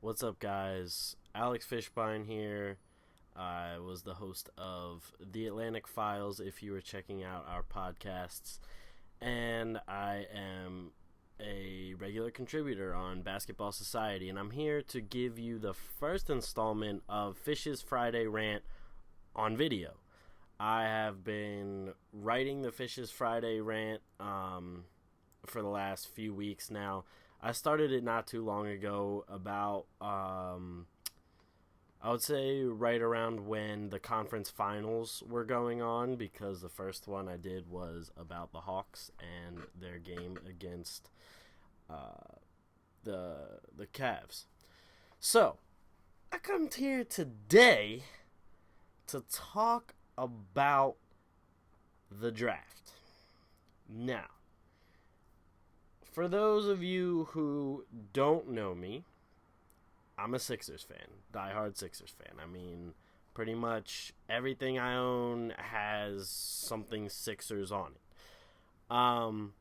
What's up, guys? Alex Fischbein here. I was the host of The Atlantic Files if you were checking out our podcasts. And I am a regular contributor on Basketball Society. And I'm here to give you the first installment of Fisch's Friday Rant on video. I have been writing the Fisch's Friday Rant for the last few weeks now. I started it not too long ago, about, I would say right around when the conference finals were going on, because the first one I did was about the Hawks and their game against the Cavs. So, I come here today to talk about the draft. Now, for those of you who don't know me, I'm a Sixers fan, diehard Sixers fan. I mean, pretty much everything I own has something Sixers on it.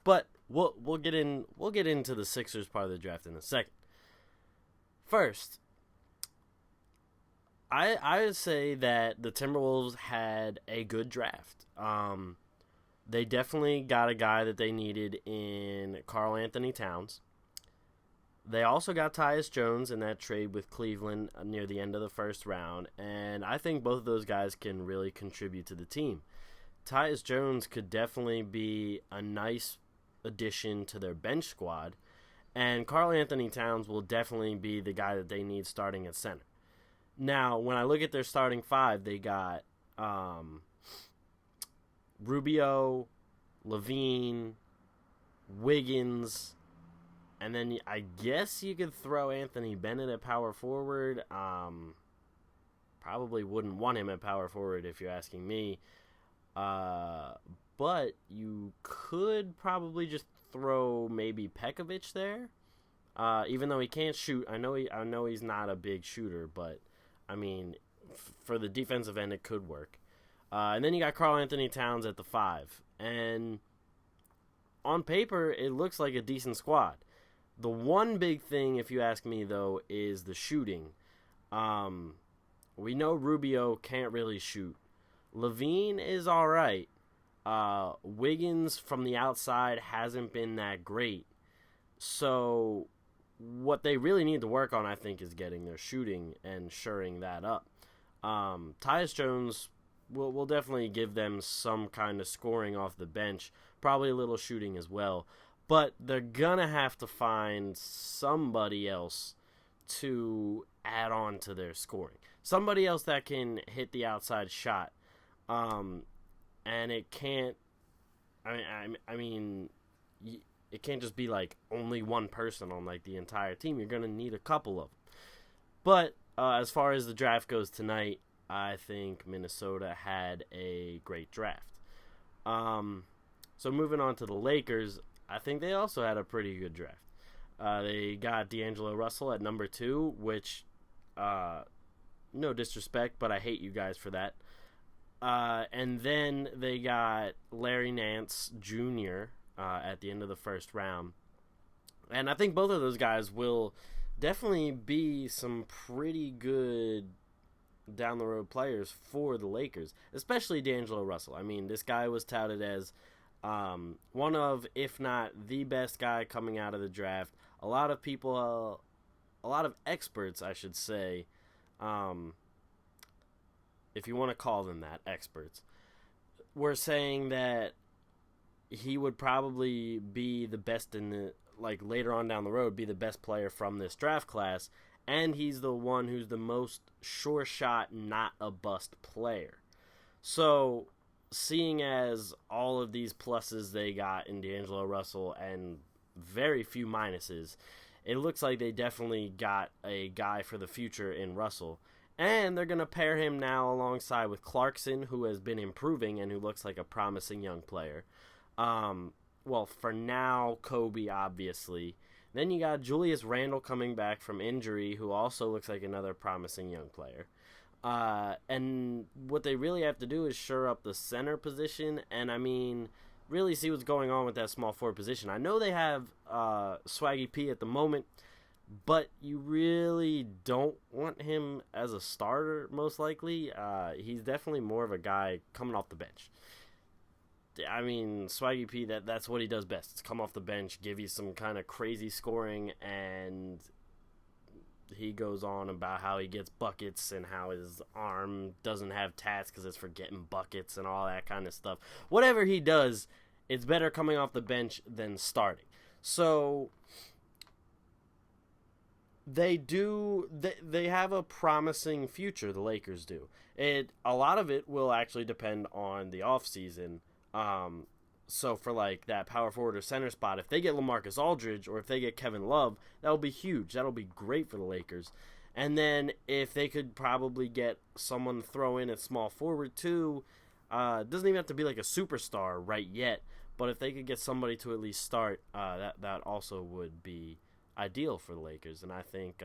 But we'll get into the Sixers part of the draft in a second. First, I would say that the Timberwolves had a good draft. They definitely got a guy that they needed in Antony-Towns. They also got Tyus Jones in that trade with Cleveland near the end of the first round, and I think both of those guys can really contribute to the team. Tyus Jones could definitely be a nice addition to their bench squad, and Antony-Towns will definitely be the guy that they need starting at center. Now, when I look at their starting five, they got Rubio, Levine, Wiggins, and then I guess you could throw Anthony Bennett at power forward. Probably wouldn't want him at power forward if you're asking me. But you could probably just throw maybe Pekovic there. Even though he can't shoot, I know he's not a big shooter, but I mean, for the defensive end, it could work. And then you got Antony-Towns at the 5. And on paper, it looks like a decent squad. The one big thing, if you ask me, though, is the shooting. We know Rubio can't really shoot. Levine is all right. Wiggins from the outside hasn't been that great. So what they really need to work on, I think, is getting their shooting and shoring that up. Tyus Jones will definitely give them some kind of scoring off the bench, probably a little shooting as well. But they're going to have to find somebody else to add on to their scoring. Somebody else that can hit the outside shot. And it can't, I mean, it can't just be like only one person on like the entire team. You're going to need a couple of them. But as far as the draft goes tonight, I think Minnesota had a great draft. So moving on to the Lakers, I think they also had a pretty good draft. They got D'Angelo Russell at number 2, which, no disrespect, but I hate you guys for that. And then they got Larry Nance Jr. At the end of the first round. And I think both of those guys will definitely be some pretty good down-the-road players for the Lakers, especially D'Angelo Russell. I mean, this guy was touted as one of, if not the best guy coming out of the draft. A lot of people, a lot of experts, I should say, if you want to call them that, experts, were saying that he would probably be the best in the, like, later on down the road, be the best player from this draft class. And he's the one who's the most sure shot, not a bust player. So, seeing as all of these pluses they got in D'Angelo Russell and very few minuses, it looks like they definitely got a guy for the future in Russell. And they're going to pair him now alongside with Clarkson, who has been improving and who looks like a promising young player. Well, for now, Kobe, obviously. Then you got Julius Randle coming back from injury, who also looks like another promising young player. And what they really have to do is shore up the center position. And, I mean, really see what's going on with that small forward position. I know they have Swaggy P at the moment. but you really don't want him as a starter, most likely. He's definitely more of a guy coming off the bench. I mean, Swaggy P, that's what he does best. It's come off the bench, give you some kind of crazy scoring, and he goes on about how he gets buckets and how his arm doesn't have tats because it's for getting buckets and all that kind of stuff. Whatever he does, it's better coming off the bench than starting. So they have a promising future, the Lakers do. A lot of it will actually depend on the offseason. So for like that power forward or center spot, if they get LaMarcus Aldridge or if they get Kevin Love, that'll be huge. That'll be great for the Lakers. And then if they could probably get someone to throw in at small forward too, it doesn't even have to be like a superstar right yet, but if they could get somebody to at least start, that also would be ideal for the Lakers. And I think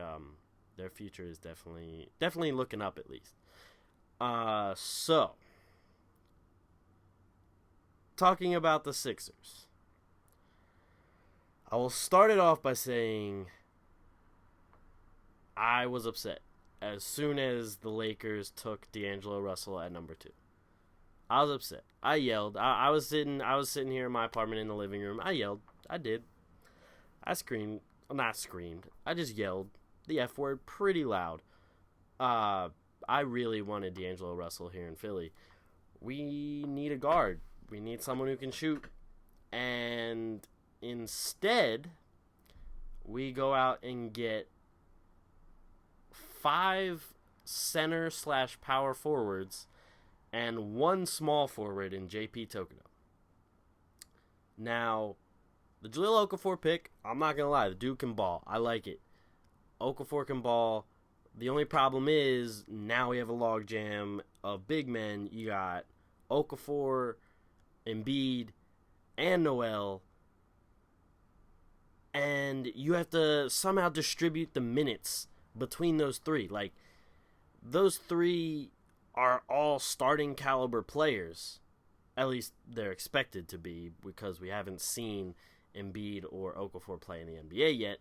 their future is definitely looking up at least. So talking about the Sixers, I will start it off by saying I was upset as soon as the Lakers took D'Angelo Russell at number 2. I was upset. I yelled. I was sitting here in my apartment in the living room. I yelled. I did. I screamed. Well, not screamed. I just yelled the F word pretty loud. I really wanted D'Angelo Russell here in Philly. We need a guard. We need someone who can shoot. And instead, we go out and get 5 center/power forwards and 1 small forward in JP Tokoto. Now, the Jahlil Okafor pick, I'm not going to lie, the dude can ball. I like it. Okafor can ball. The only problem is now we have a logjam of big men. You got Okafor, Embiid, and Noel, and you have to somehow distribute the minutes between those 3. Like, those 3 are all starting caliber players. At least they're expected to be, because we haven't seen Embiid or Okafor play in the NBA yet.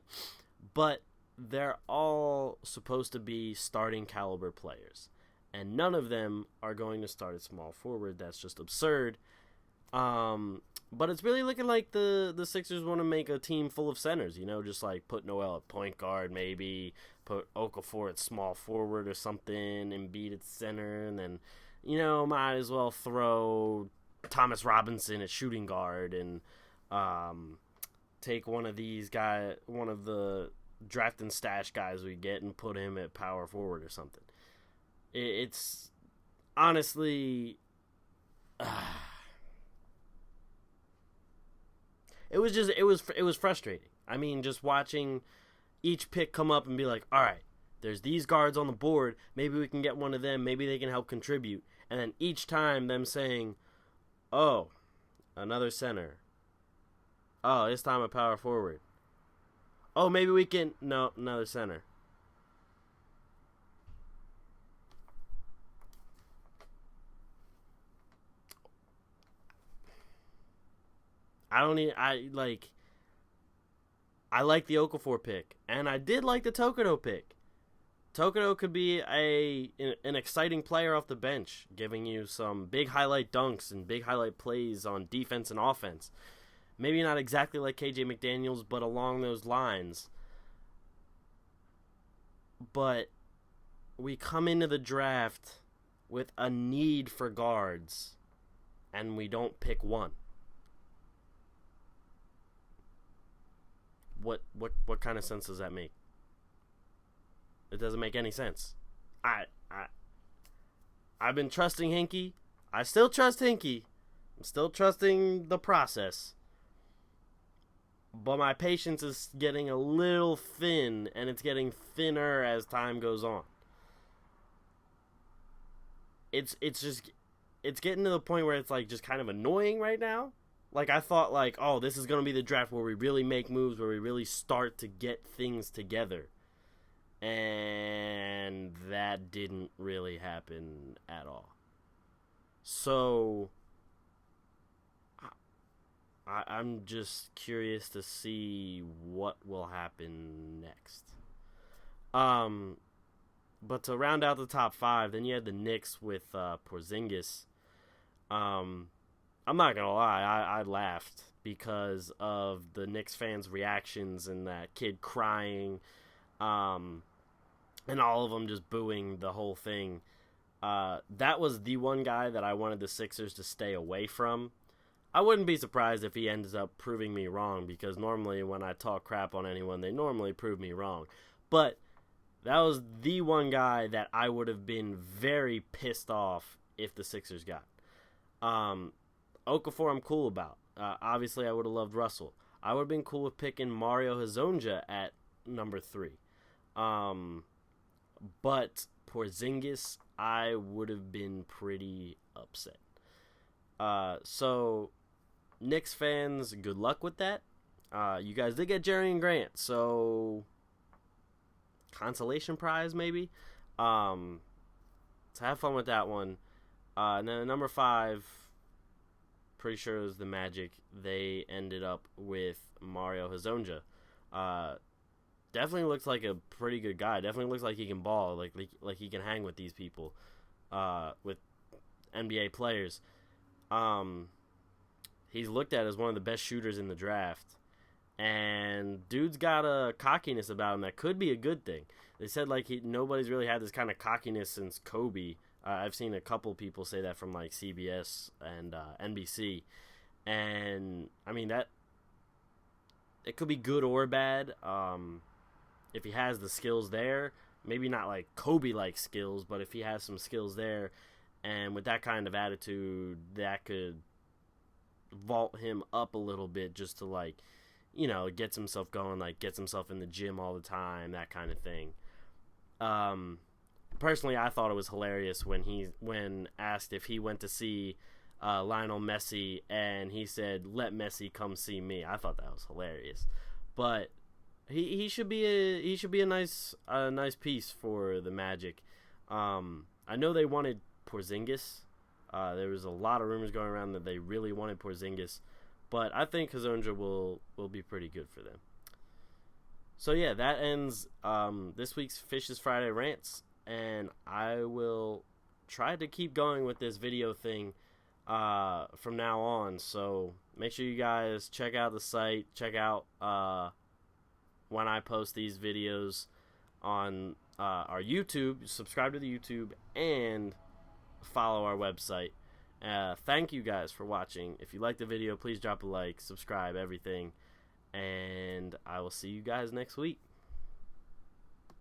But they're all supposed to be starting caliber players, and none of them are going to start at small forward. That's just absurd. But it's really looking like the Sixers want to make a team full of centers, just like put Noel at point guard, maybe put Okafor at small forward or something, and Embiid at center, and then, might as well throw Thomas Robinson at shooting guard, and take one of the draft and stash guys we get and put him at power forward or something. It's honestly, it was frustrating. I mean, just watching each pick come up and be like, all right, there's these guards on the board. Maybe we can get one of them. Maybe they can help contribute. And then each time them saying, oh, another center. Oh, this time a power forward. Oh, maybe we can... No, another center. I like the Okafor pick, and I did like the Tokoto pick. Tokoto could be an exciting player off the bench, giving you some big highlight dunks and big highlight plays on defense and offense. Maybe not exactly like KJ McDaniels, but along those lines. But we come into the draft with a need for guards, and we don't pick one. What kind of sense does that make? It doesn't make any sense. I've been trusting Hinkie. I still trust Hinkie. I'm still trusting the process. But my patience is getting a little thin, and it's getting thinner as time goes on. It's getting to the point where it's like just kind of annoying right now. Like, I thought, like, oh, this is going to be the draft where we really make moves, where we really start to get things together. And that didn't really happen at all. So I'm just curious to see what will happen next. But to round out the top five, then you had the Knicks with Porzingis. I'm not gonna lie, I laughed because of the Knicks fans' reactions and that kid crying, and all of them just booing the whole thing. That was the one guy that I wanted the Sixers to stay away from. I wouldn't be surprised if he ends up proving me wrong, because normally when I talk crap on anyone, they normally prove me wrong. But that was the one guy that I would have been very pissed off if the Sixers got. Okafor I'm cool about. Obviously, I would have loved Russell. I would have been cool with picking Mario Hezonja at number 3. But Porzingis, I would have been pretty upset. So, Knicks fans, good luck with that. You guys did get Jerry and Grant, so consolation prize maybe. So have fun with that one. And then number 5, pretty sure it was the Magic. They ended up with Mario Hezonja. Definitely looks like a pretty good guy. Definitely looks like he can ball, like he can hang with these people, with NBA players. He's looked at as one of the best shooters in the draft, and dude's got a cockiness about him that could be a good thing. They said nobody's really had this kind of cockiness since Kobe. I've seen a couple people say that from like CBS and NBC, and I mean that it could be good or bad. If he has the skills there, maybe not like Kobe-like skills, but if he has some skills there, and with that kind of attitude, that could vault him up a little bit just to gets himself going, gets himself in the gym all the time, that kind of thing. Personally, I thought it was hilarious when asked if he went to see Lionel Messi and he said, "Let Messi come see me." I thought that was hilarious, but he should be a nice piece for the Magic. I know they wanted Porzingis. There was a lot of rumors going around that they really wanted Porzingis, but I think Hezonja will be pretty good for them. So yeah, that ends this week's Fish's Friday Rants, and I will try to keep going with this video thing from now on. So make sure you guys check out the site, check out when I post these videos on our YouTube, subscribe to the YouTube, and follow our website. Thank you guys for watching. If you liked the video, please drop a like, subscribe, everything, and I will see you guys next week.